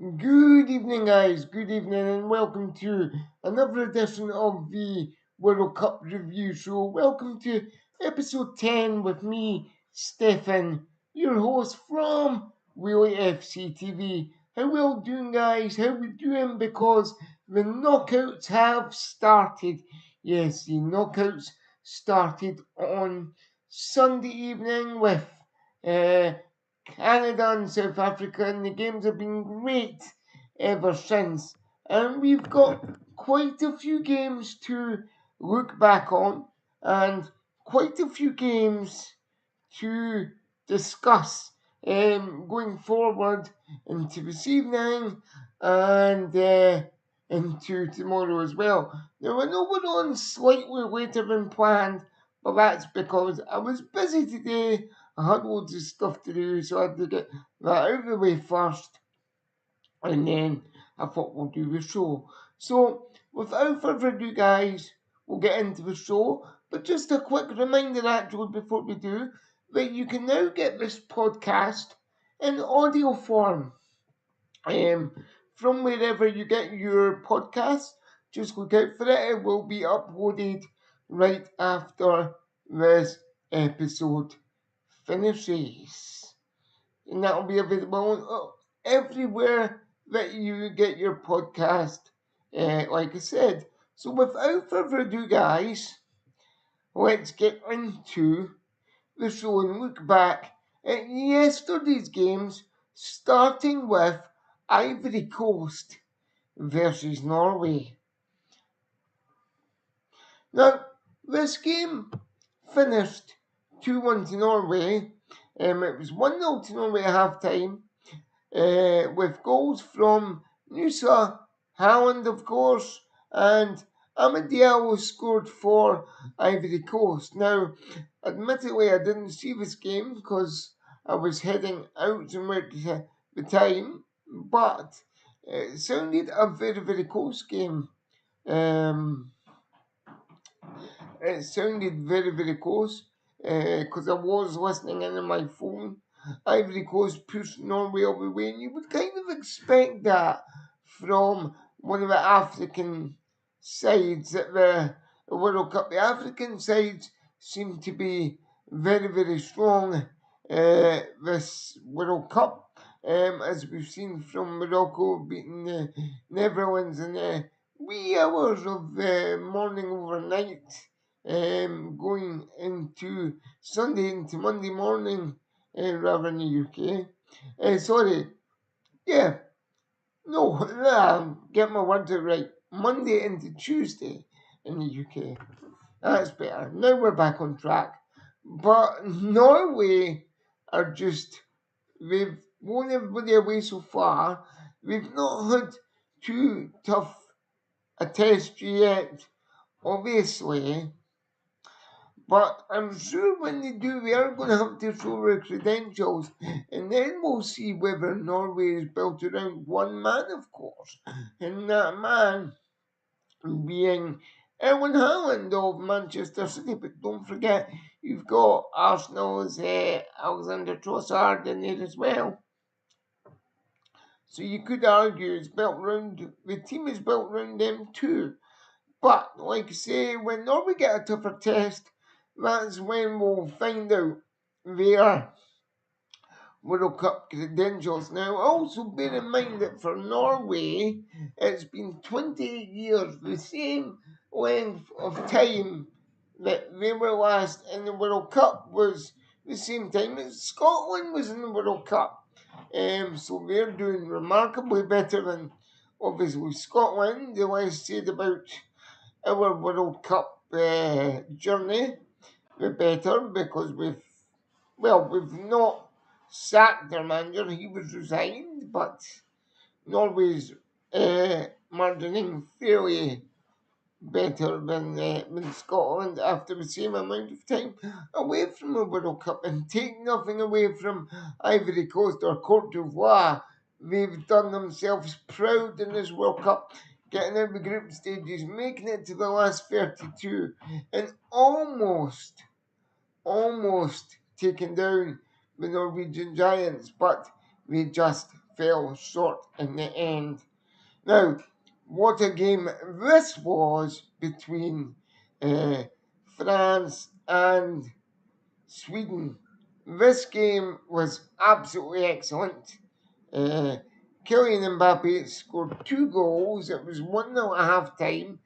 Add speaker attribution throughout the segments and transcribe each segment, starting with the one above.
Speaker 1: Good evening, guys. Good evening, and welcome to another edition of the World Cup Review Show. Welcome to episode 10 with me, Stephan, your host from Wheelie FC TV. How we all doing, guys? How we doing? Because the knockouts have started. Yes, the knockouts started on Sunday evening with uh, Canada and South Africa, and the games have been great ever since. And we've got quite a few games to look back on, and quite a few games to discuss going forward into this evening and into tomorrow as well. Now, I know we're on slightly later than planned, but that's because I was busy today. I had loads of stuff to do, so I had to get that out of the way first, and then I thought we'll do the show. So, without further ado, guys, we'll get into the show. But just a quick reminder, actually, before we do, that you can now get this podcast in audio form from wherever you get your podcasts. Just look out for it. It will be uploaded right after this episode finishes. And that will be available everywhere that you get your podcast, like I said. So without further ado, guys, let's get into the show and look back at yesterday's games, starting with Ivory Coast versus Norway. Now, this game finished 2-1 to Norway. It was 1-0 to Norway at half time, with goals from Nusa, Haaland, of course, and Amadiao scored for Ivory Coast. Now, admittedly, I didn't see this game because I was heading out to work at the time, but it sounded a very, very close game. Um, it sounded very, very close because I was listening in on my phone. Ivory Coast pushed Norway all the way, and you would kind of expect that from one of the African sides at the World Cup. The African sides seem to be very, very strong this World Cup, as we've seen from Morocco beating the Netherlands in the wee hours of the morning overnight, going into Sunday into Monday morning, rather in the UK. Sorry, yeah, no, get my words out right. Monday into Tuesday in the UK. That's better. Now we're back on track. But Norway are just, they've won everybody away so far. We've not had too tough a test yet, obviously. But I'm sure when they do, we are going to have to show their credentials, and then we'll see whether Norway is built around one man, of course, and that man being Erwin Haaland of Manchester City. But don't forget, you've got Arsenal's Alexander Trossard in there as well. So you could argue it's built around, the team is built around them too. But, like I say, when Norway get a tougher test, that's when we'll find out their World Cup credentials. Now, also bear in mind that for Norway, it's been 28 years, the same length of time that they were last in the World Cup was the same time as Scotland was in the World Cup. So they're doing remarkably better than, obviously, Scotland. The less said about our World Cup journey, the better, because we've not sacked their manager, he was resigned, but Norway's margining fairly better than Scotland after the same amount of time away from the World Cup. And take nothing away from Ivory Coast or Cote d'Ivoire. They've done themselves proud in this World Cup, getting out the group stages, making it to the last 32, and almost taking down the Norwegian Giants, but they just fell short in the end. Now, what a game this was between uh, France and Sweden. This game was absolutely excellent. Uh, Kylian Mbappe scored two goals. It was 1-0 at half time.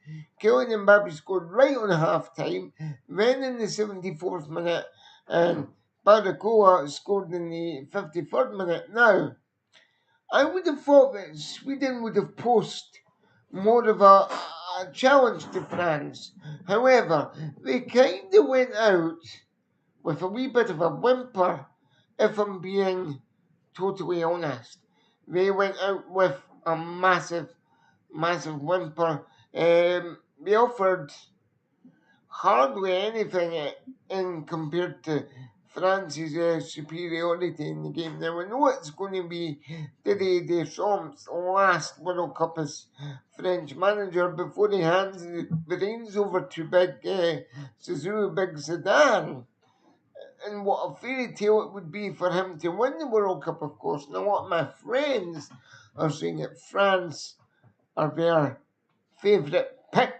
Speaker 1: Kylian Mbappe scored right on half time. Then in the 74th minute, and Barcola scored in the 53rd minute. Now, I would have thought that Sweden would have posed more of a challenge to France. However, they kind of went out with a wee bit of a whimper, if I'm being totally honest. They went out with a massive, massive whimper. They offered hardly anything in compared to France's superiority in the game. Now, we know it's going to be Didier Deschamps' last World Cup as French manager before he hands the reins over to Big Zidane. And what a fairy tale it would be for him to win the World Cup, of course. Now, what my friends are saying that France are their favourite pick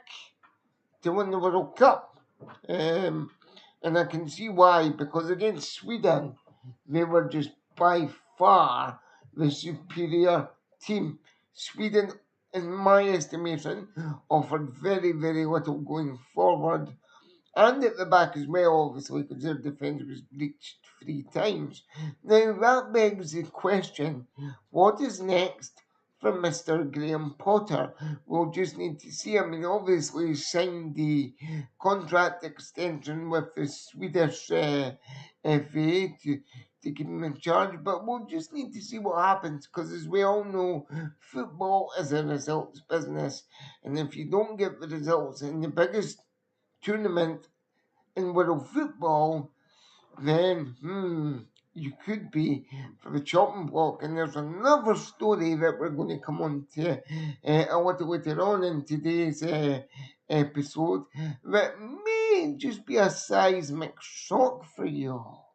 Speaker 1: to win the World Cup. And I can see why, because against Sweden, they were just by far the superior team. Sweden, in my estimation, offered very, very little going forward and at the back as well, obviously, because their defence was breached 3 times. Now, that begs the question, what is next for Mr. Graham Potter? We'll just need to see. I mean, obviously, he signed the contract extension with the Swedish FA to keep him in charge, but we'll just need to see what happens, because as we all know, football is a results business, and if you don't get the results in the biggest tournament in world football, then you could be for the chopping block. And there's another story that we're going to come on to a little later on in today's episode that may just be a seismic shock for you all.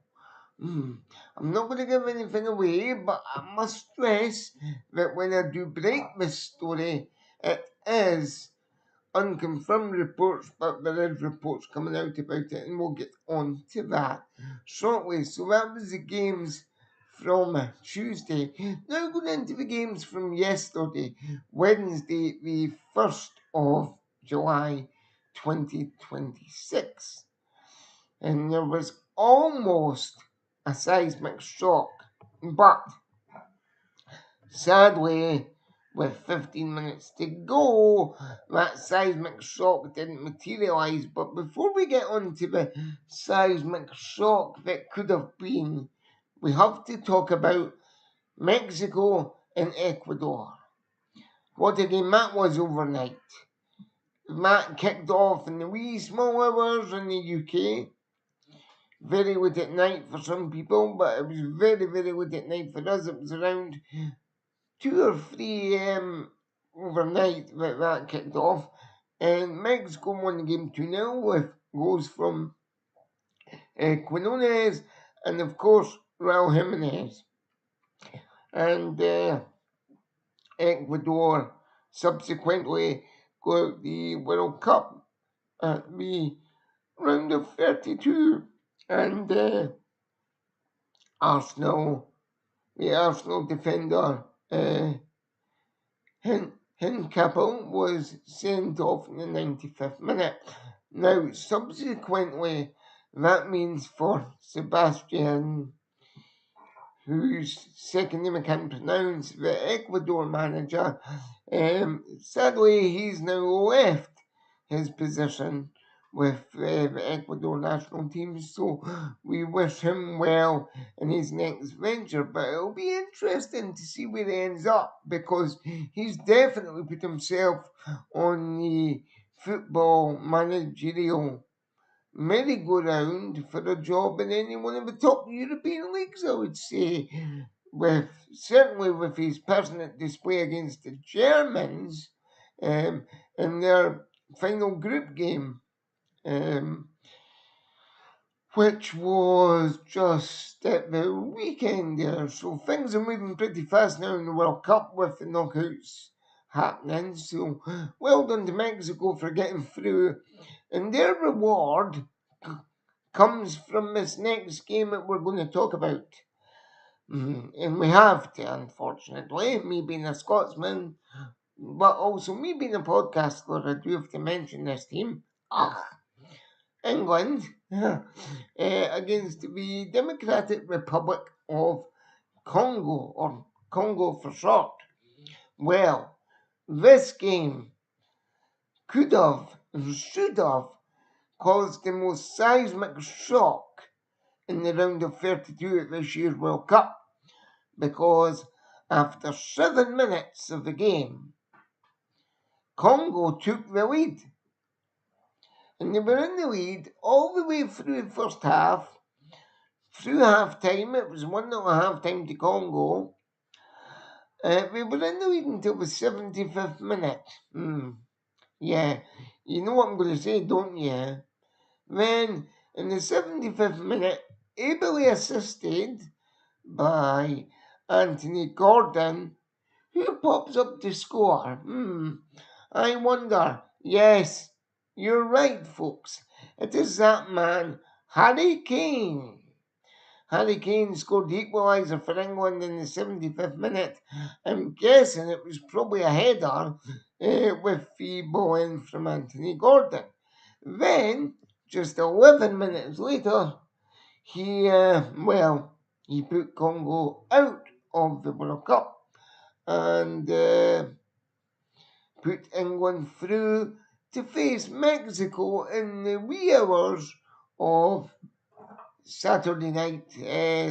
Speaker 1: I'm not going to give anything away, but I must stress that when I do break this story, it is unconfirmed reports, but there is reports coming out about it, and we'll get on to that shortly. So that was the games from Tuesday. Now going into the games from yesterday, Wednesday, the 1st of July 2026. And there was almost a seismic shock, but sadly, with 15 minutes to go, that seismic shock didn't materialise. But before we get on to the seismic shock that could have been, we have to talk about Mexico and Ecuador. What a game that was overnight. That kicked off in the wee small hours in the UK. Very late at night for some people, but it was very, very late at night for us. It was around 2 or 3 a.m. overnight that kicked off. And Mexico won the game 2-0 with goals from Quinones and, of course, Raul Jimenez. And Ecuador subsequently got the World Cup at the round of 32. And the Arsenal defender, Hincapel was sent off in the 95th minute. Now, subsequently, that means for Sebastian, whose second name I can't pronounce, the Ecuador manager, sadly, he's now left his position with the Ecuador national team, so we wish him well in his next venture. But it'll be interesting to see where he ends up, because he's definitely put himself on the football managerial merry-go-round for a job in any one of the top European leagues, I would say. Certainly with his passionate display against the Germans in their final group game. which was just at the weekend there. So things are moving pretty fast now in the World Cup with the knockouts happening. So well done to Mexico for getting through. And their reward comes from this next game that we're going to talk about. And we have to, unfortunately, me being a Scotsman, but also me being a podcaster, I do have to mention this team. England against the Democratic Republic of Congo, or Congo for short. Well, this game could have and should have caused the most seismic shock in the round of 32 at this year's World Cup, because after 7 minutes of the game, Congo took the lead. And they were in the lead all the way through the first half. Through half time, it was 1-0 half time to Congo. We were in the lead until the 75th minute. Yeah, you know what I'm going to say, don't you? Then, in the 75th minute, ably assisted by Anthony Gordon, who pops up to score. I wonder. Yes, you're right, folks. It is that man, Harry Kane. Harry Kane scored the equaliser for England in the 75th minute. I'm guessing it was probably a header with the ball in from Anthony Gordon. Then, just 11 minutes later, he put Congo out of the World Cup and put England through to face Mexico in the wee hours of Saturday night.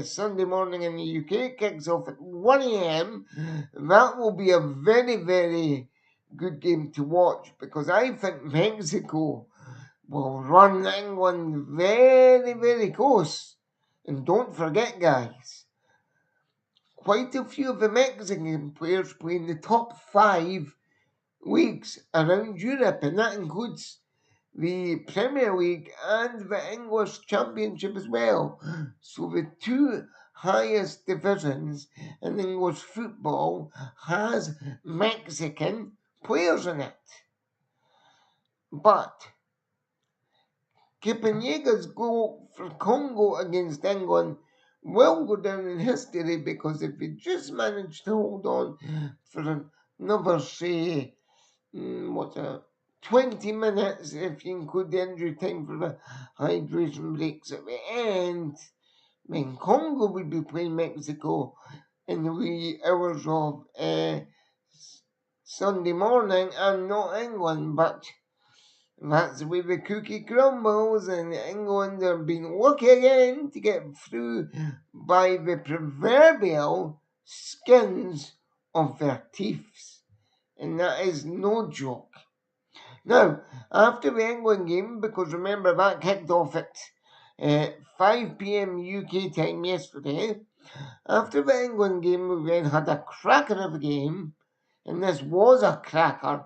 Speaker 1: Sunday morning in the UK kicks off at 1 a.m. That will be a very, very good game to watch, because I think Mexico will run England very, very close. And don't forget, guys, quite a few of the Mexican players play in the top 5 leagues around Europe, and that includes the Premier League and the English Championship as well. So the 2 highest divisions in English football has Mexican players in it. But Kipeniega's goal for Congo against England will go down in history, because if he just managed to hold on for another, say, 20 minutes, if you include the injury time for the hydration breaks at the end, then Congo would be playing Mexico in the wee hours of Sunday morning and not England. But that's the way the cookie crumbles, and England are being lucky again to get through by the proverbial skins of their teeth. And that is no joke. Now, after the England game, because remember that kicked off at 5 p.m. UK time yesterday, after the England game, we then had a cracker of a game, and this was a cracker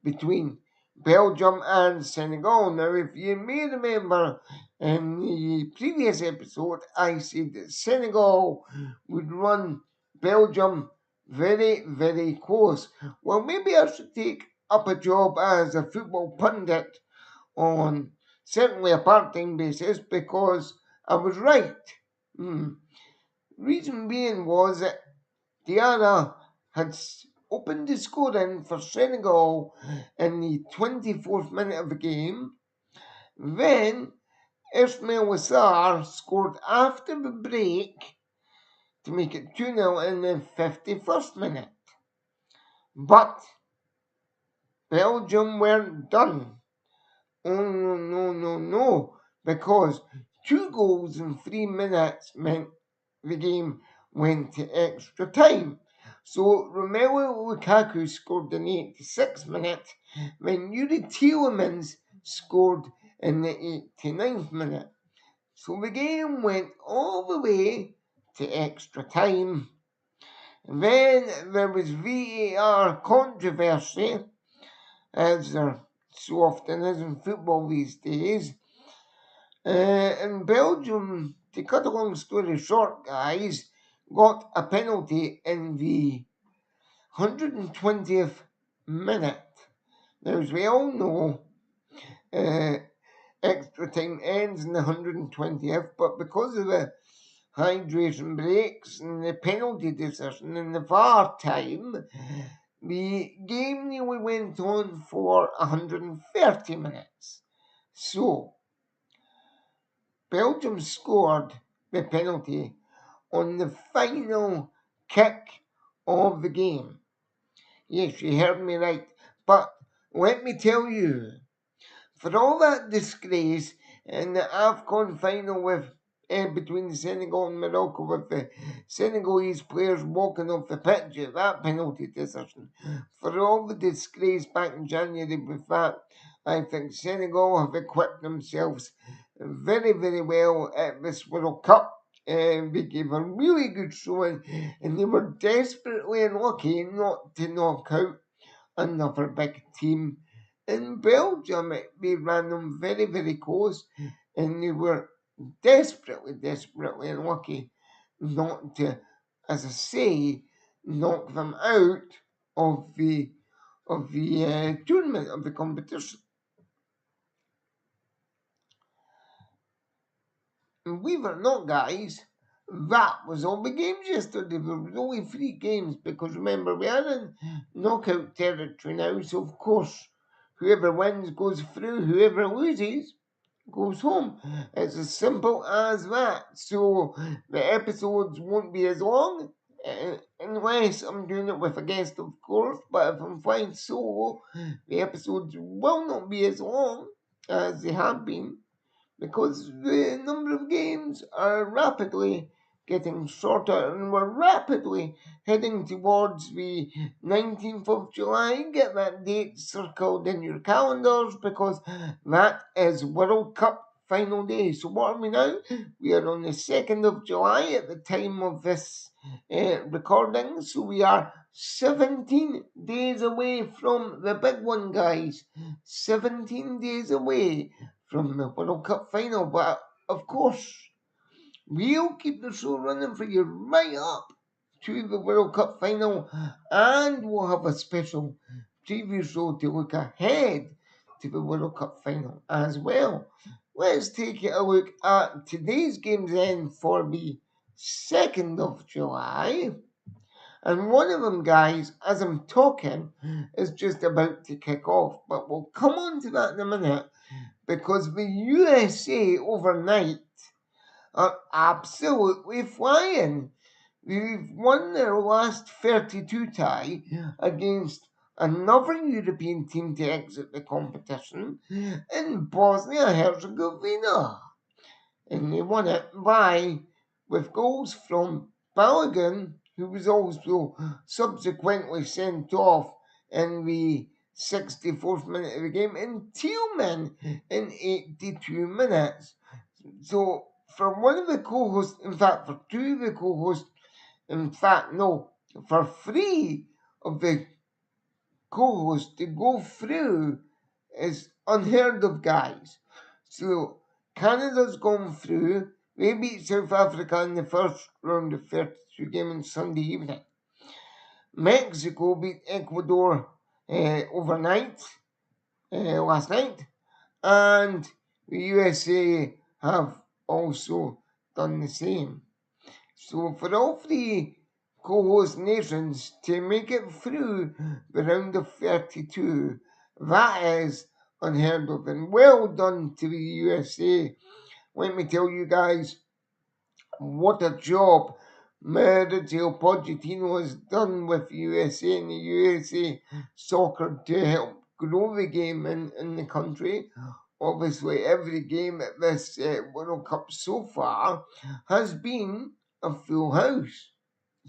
Speaker 1: between Belgium and Senegal. Now, if you may remember in the previous episode, I said that Senegal would run Belgium very, very close. Well, maybe I should take up a job as a football pundit on certainly a part-time basis, because I was right. Reason being was that Diarra had opened the scoring for Senegal in the 24th minute of the game. Then Ismail Wassar scored after the break to make it 2-0 in the 51st minute. But Belgium weren't done. Oh, no, because 2 goals in 3 minutes meant the game went to extra time. So Romelu Lukaku scored in the 86th minute, then Yuri Tielemans scored in the 89th minute. So the game went all the way to extra time. Then there was VAR controversy, as there so often is in football these days. And Belgium, to cut a long story short, guys, got a penalty in the 120th minute. Now, as we all know, uh, extra time ends in the 120th, but because of the hydration breaks and the penalty decision and the VAR time, the game nearly went on for 130 minutes. So, Belgium scored the penalty on the final kick of the game. Yes, you heard me right. But let me tell you, for all that disgrace in the AFCON final with between Senegal and Morocco, with the Senegalese players walking off the pitch at that penalty decision, for all the disgrace back in January with that, I think Senegal have equipped themselves very, very well at this World Cup. They gave a really good showing, and they were desperately unlucky not to knock out another big team in Belgium. They ran them very, very close, and they were desperately, desperately unlucky not to, as I say, knock them out of the tournament of the competition. And believe it or not, guys, that was all the games yesterday. There was only 3 games because remember we are in knockout territory now, so of course whoever wins goes through, whoever loses goes home. It's as simple as that. So the episodes won't be as long, unless I'm doing it with a guest, of course. But if I'm flying solo, the episodes will not be as long as they have been because the number of games are rapidly getting shorter and we're rapidly heading towards the 19th of July. Get that date circled in your calendars because that is World Cup final day. So what are we now? We are on the 2nd of July at the time of this recording. So we are 17 days away from the big one, guys. 17 days away from the World Cup final. But of course, we'll keep the show running for you right up to the World Cup final, and we'll have a special preview show to look ahead to the World Cup final as well. Let's take a look at today's games then for the 2nd of July. And one of them, guys, as I'm talking, is just about to kick off. But we'll come on to that in a minute because the USA overnight are absolutely flying. They've won their last 32 tie against another European team to exit the competition in Bosnia Herzegovina. And they won it by with goals from Balogun, who was also subsequently sent off in the 64th minute of the game, and Thielman in 82 minutes. So for one of the co-hosts, in fact for 2 of the co-hosts, in fact no, for 3 of the co-hosts to go through is unheard of, guys. So Canada's gone through. They beat South Africa in the first round of 32 game on Sunday evening. Mexico beat Ecuador overnight, last night, and the USA have also done the same. So for all 3 co-host nations to make it through the round of 32, that is unheard of, and well done to the USA. Let me tell you guys, what a job Mauricio Pochettino has done with USA and the USA soccer to help grow the game in the country. Obviously, every game at this World Cup so far has been a full house.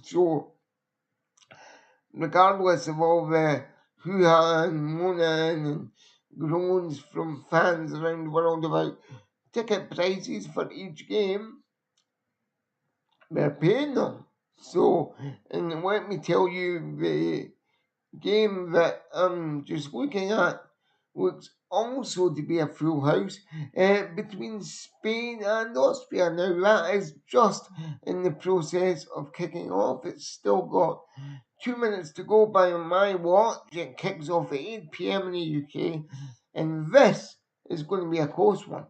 Speaker 1: So, regardless of all the hoo-ha and moaning and groans from fans around the world about ticket prices for each game, they're paying them. So, and let me tell you, the game that I'm just looking at looks also to be a full house between Spain and Austria. Now that is just in the process of kicking off. It's still got 2 minutes to go by my watch. It kicks off at 8 p.m. in the UK, and this is going to be a close one.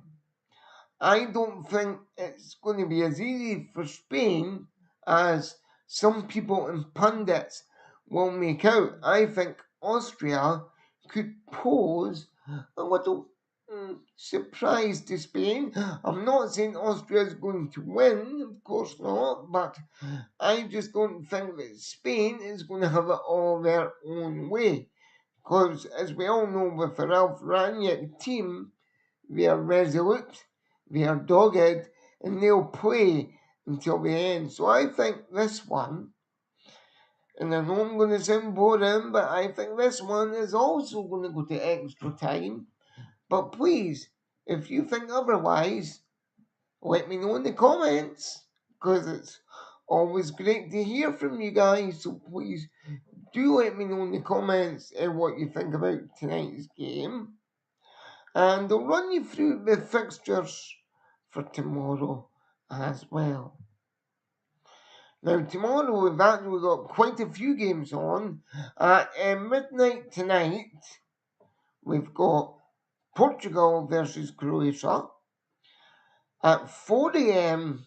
Speaker 1: I don't think it's going to be as easy for Spain as some people and pundits will make out. I think Austria could pose a little surprise to Spain. I'm not saying Austria is going to win, of course not, but I just don't think that Spain is going to have it all their own way. Because as we all know with the Ralph Rangnick team, they are resolute, they are dogged, and they'll play until the end. So I think this one, and I know I'm going to sound boring, but I think this one is also going to go to extra time. But please, if you think otherwise, let me know in the comments, because it's always great to hear from you guys. So please do let me know in the comments what you think about tonight's game. And I'll run you through the fixtures for tomorrow as well. Now, tomorrow we've actually got quite a few games on. At midnight tonight, we've got Portugal versus Croatia. At 4 a.m.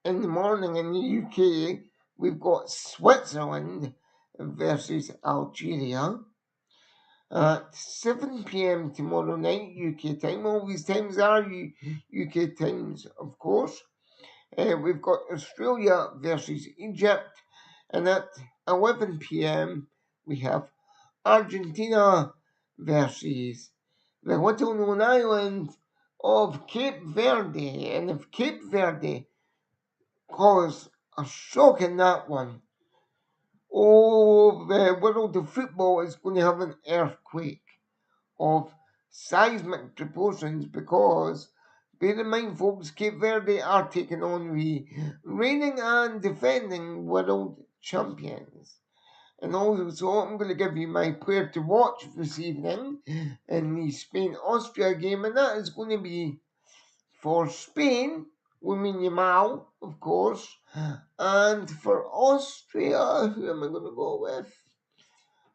Speaker 1: in the morning in the UK, we've got Switzerland versus Algeria. At 7 p.m. tomorrow night, UK time. All these times are UK times, of course. We've got Australia versus Egypt. And at 11 p.m., we have Argentina versus the little known island of Cape Verde. And if Cape Verde cause a shock in that one, oh, the world of football is going to have an earthquake of seismic proportions, because bear in mind, folks, Cape Verde are taking on the reigning and defending world champions. And also, I'm going to give you my player to watch this evening in the Spain-Austria game, and that is going to be for Spain, Lamine Yamal, of course, and for Austria, who am I going to go with?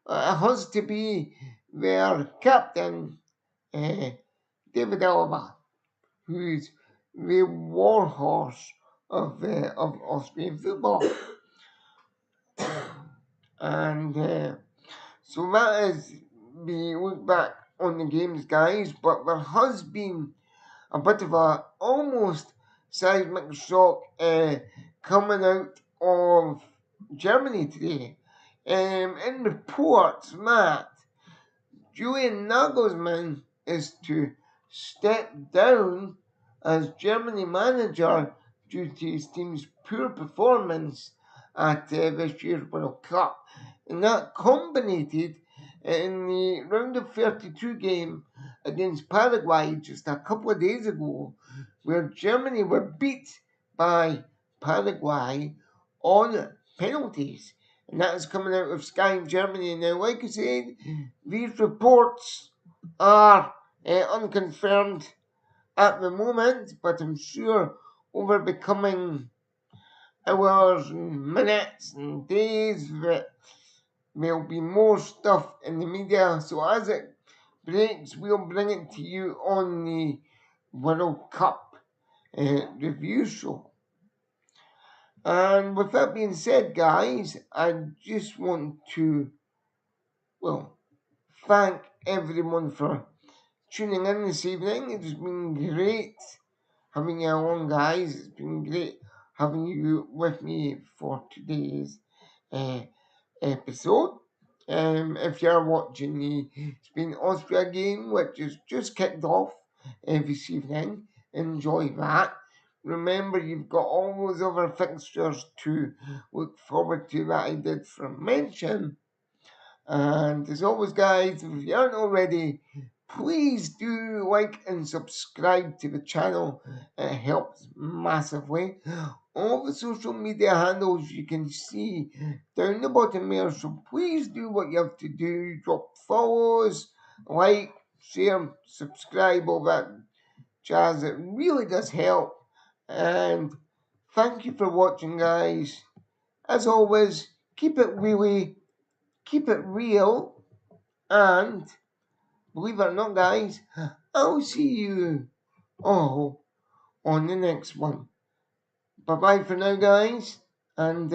Speaker 1: It has to be their captain, David Alaba, who's the warhorse of Austrian football. And so that is the look back on the games, guys. But there has been a bit of a almost seismic shock coming out of Germany today. In reports, Matt, Julian Nagelsmann is to step down as Germany manager due to his team's poor performance at this year's World Cup. And that culminated in the round of 32 game against Paraguay just a couple of days ago, where Germany were beat by Paraguay on penalties. And that is coming out of Sky in Germany. Now, like I said, these reports are unconfirmed at the moment, but I'm sure over the coming hours and minutes and days that there'll be more stuff in the media. So as it breaks, we'll bring it to you on the World Cup review show. And with that being said, guys, I just want to, thank everyone for tuning in this evening. It's been great having you along, guys. It's been great having you with me for today's episode. If you're watching the Spain Austria game, which is just kicked off this evening, enjoy that. Remember, you've got all those other fixtures to look forward to that I did from mention. And as always, guys, if you aren't already, please do like and subscribe to the channel. It helps massively. All the social media handles you can see down the bottom there, so please do what you have to do. Drop follows, like, share, subscribe, all that jazz. It really does help. And thank you for watching, guys. As always, keep it really, keep it real, and believe it or not, guys, I'll see you all on the next one. Bye bye for now, guys, and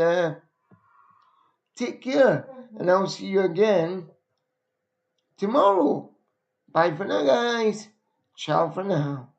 Speaker 1: take care, and I'll see you again tomorrow. Bye for now, guys. Ciao for now.